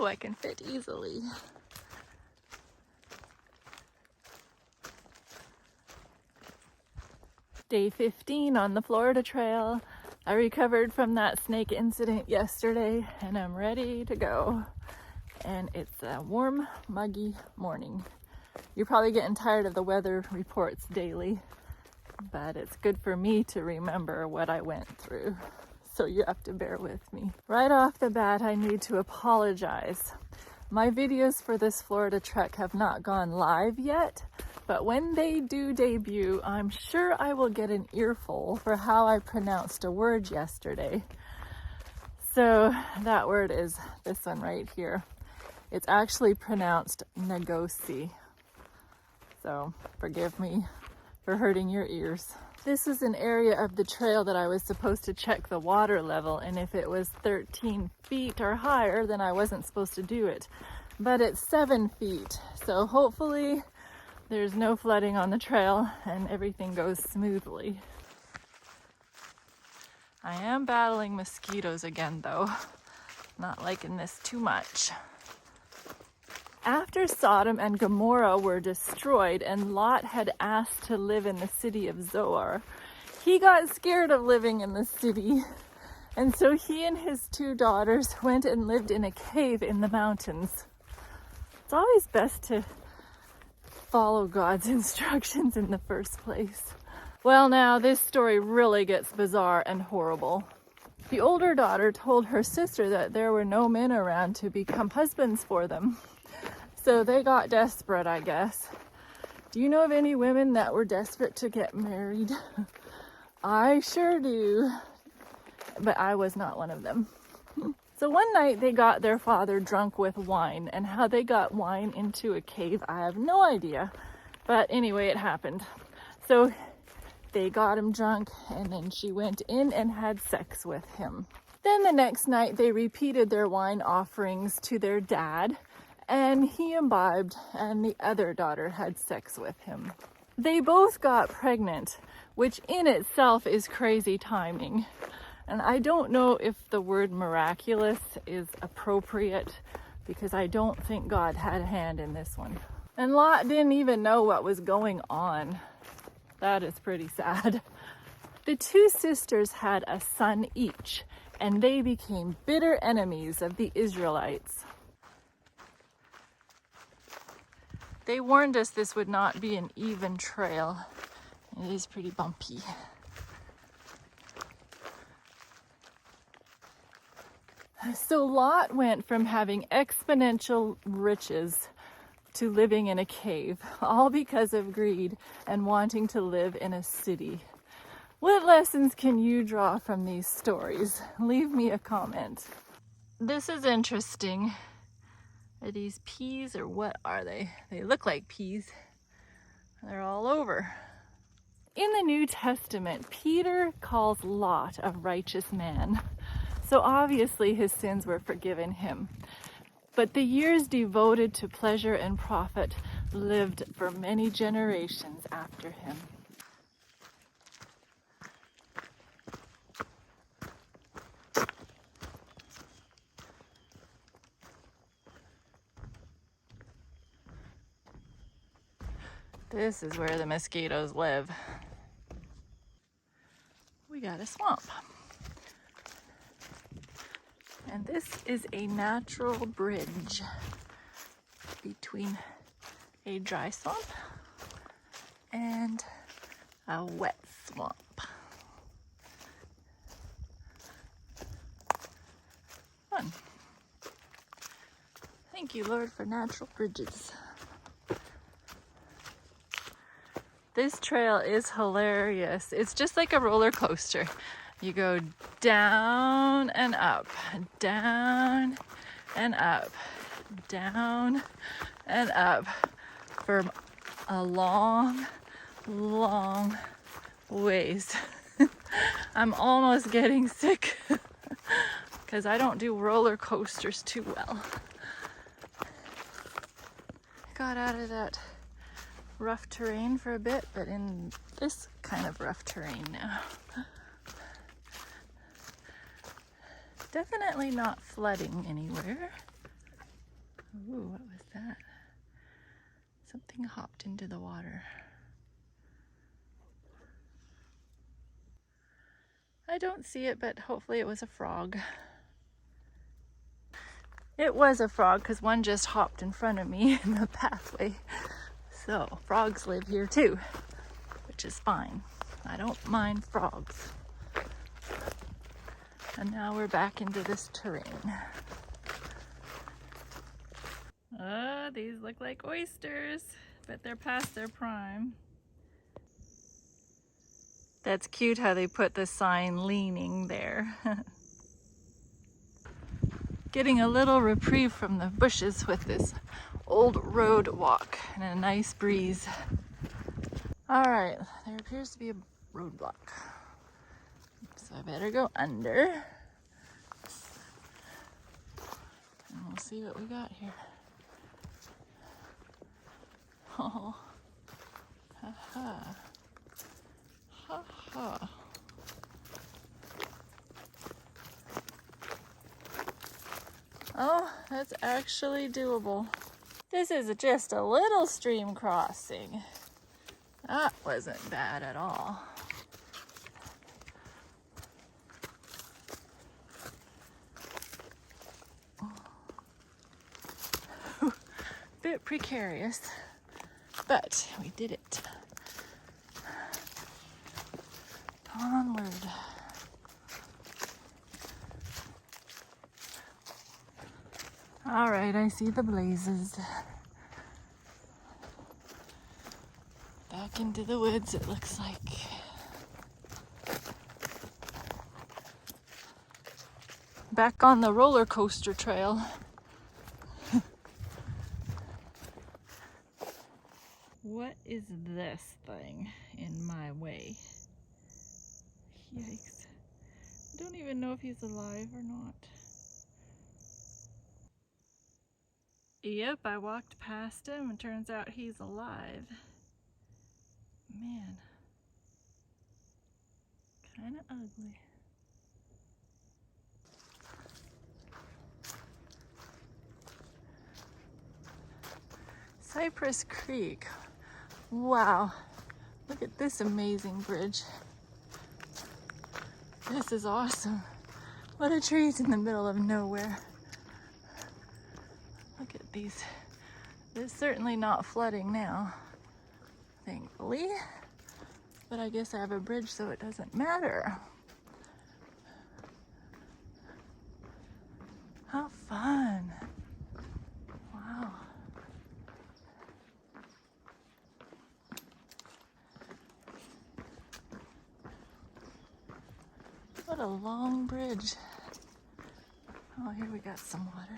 I can fit easily. Day 15 on the Florida Trail. I recovered from that snake incident yesterday and I'm ready to go. And it's a warm, muggy morning. You're probably getting tired of the weather reports daily, but it's good for me to remember what I went through. So you have to bear with me. Right off the bat, I need to apologize. My videos for this Florida trek have not gone live yet, but when they do debut, I'm sure I will get an earful for how I pronounced a word yesterday. So that word is this one right here. It's actually pronounced negosi. So forgive me for hurting your ears. This is an area of the trail that I was supposed to check the water level, and if it was 13 feet or higher, then I wasn't supposed to do it. But it's 7 feet, so hopefully there's no flooding on the trail and everything goes smoothly. I am battling mosquitoes again though. Not liking this too much. After Sodom and Gomorrah were destroyed and Lot had asked to live in the city of Zoar, he got scared of living in the city. And so he and his 2 daughters went and lived in a cave in the mountains. It's always best to follow God's instructions in the first place. Well, now this story really gets bizarre and horrible. The older daughter told her sister that there were no men around to become husbands for them. So they got desperate, I guess. Do you know of any women that were desperate to get married? I sure do. But I was not one of them. So one night they got their father drunk with wine, and how they got wine into a cave, I have no idea. But anyway, it happened. So they got him drunk, and then she went in and had sex with him. Then the next night they repeated their wine offerings to their dad, and he imbibed, and the other daughter had sex with him. They both got pregnant, which in itself is crazy timing. And I don't know if the word miraculous is appropriate, because I don't think God had a hand in this one. And Lot didn't even know what was going on. That is pretty sad. The 2 sisters had a son each, and they became bitter enemies of the Israelites. They warned us this would not be an even trail. It is pretty bumpy. So Lot went from having exponential riches to living in a cave, all because of greed and wanting to live in a city. What lessons can you draw from these stories? Leave me a comment. This is interesting. Are these peas or what are they? They look like peas. They're all over. In the New Testament, Peter calls Lot a righteous man. So obviously his sins were forgiven him. But the years devoted to pleasure and profit lived for many generations after him. This is where the mosquitoes live. We got a swamp. And this is a natural bridge between a dry swamp and a wet swamp. Fun. Thank you, Lord, for natural bridges. This trail is hilarious. It's just like a roller coaster. You go down and up, down and up, down and up for a long, long ways. I'm almost getting sick because I don't do roller coasters too well. Got out of that rough terrain for a bit, but in this kind of rough terrain now. Definitely not flooding anywhere. Ooh, what was that? Something hopped into the water. I don't see it, but hopefully it was a frog. It was a frog because one just hopped in front of me in the pathway. So frogs live here too, which is fine. I don't mind frogs. And now we're back into this terrain. Oh, these look like oysters, but they're past their prime. That's cute how they put the sign leaning there. Getting a little reprieve from the bushes with this old road walk and a nice breeze. All right, there appears to be a roadblock. So I better go under. And we'll see what we got here. Oh, ha ha. Ha ha. Oh, that's actually doable. This is just a little stream crossing. That wasn't bad at all. Bit precarious, but we did it. Onward. All right, I see the blazes. Back into the woods, it looks like. Back on the roller coaster trail. What is this thing in my way? Yikes. I don't even know if he's alive or not. Yep, I walked past him and turns out he's alive. Man. Kinda ugly. Cypress Creek. Wow. Look at this amazing bridge. This is awesome. What a tree's in the middle of nowhere. Look at these. It's certainly not flooding now, thankfully. But I guess I have a bridge, so it doesn't matter. How fun. Wow. What a long bridge. Oh, here we got some water.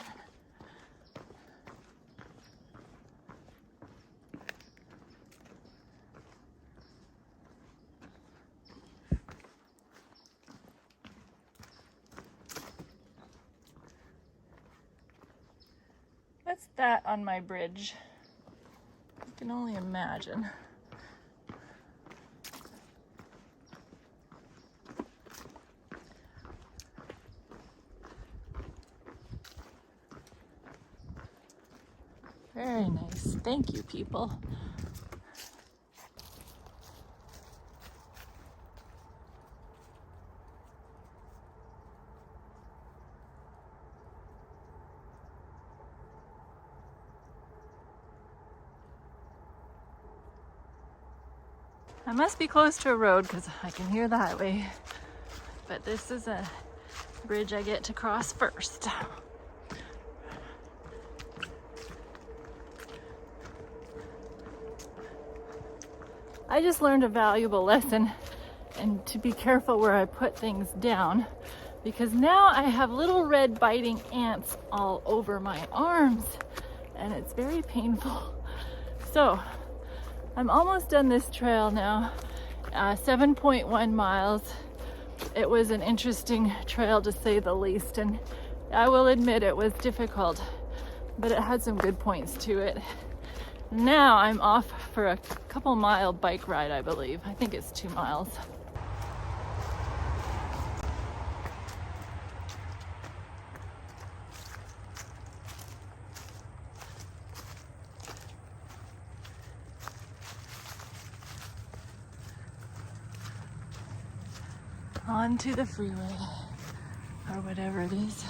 What's that on my bridge? I can only imagine. Very nice. Thank you, people. I must be close to a road because I can hear the highway. But this is a bridge I get to cross first. I just learned a valuable lesson, and to be careful where I put things down, because now I have little red biting ants all over my arms and it's very painful. So I'm almost done this trail now, 7.1 miles. It was an interesting trail to say the least, and I will admit it was difficult, but it had some good points to it. Now I'm off for a couple mile bike ride, I believe. I think it's 2 miles. onto the freeway, or whatever it is.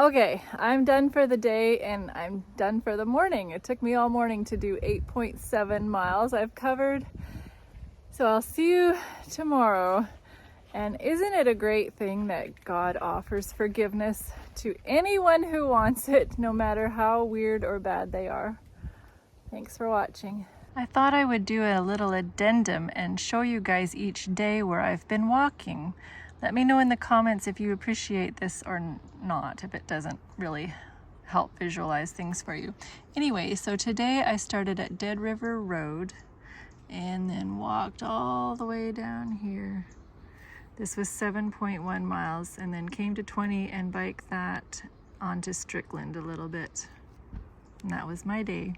Okay, I'm done for the day and I'm done for the morning. It took me all morning to do 8.7 miles I've covered. So I'll see you tomorrow. And isn't it a great thing that God offers forgiveness to anyone who wants it, no matter how weird or bad they are? Thanks for watching. I thought I would do a little addendum and show you guys each day where I've been walking. Let me know in the comments if you appreciate this or not, if it doesn't really help visualize things for you. Anyway, so today I started at Dead River Road and then walked all the way down here. This was 7.1 miles, and then came to 20 and biked that onto Strickland a little bit. And that was my day.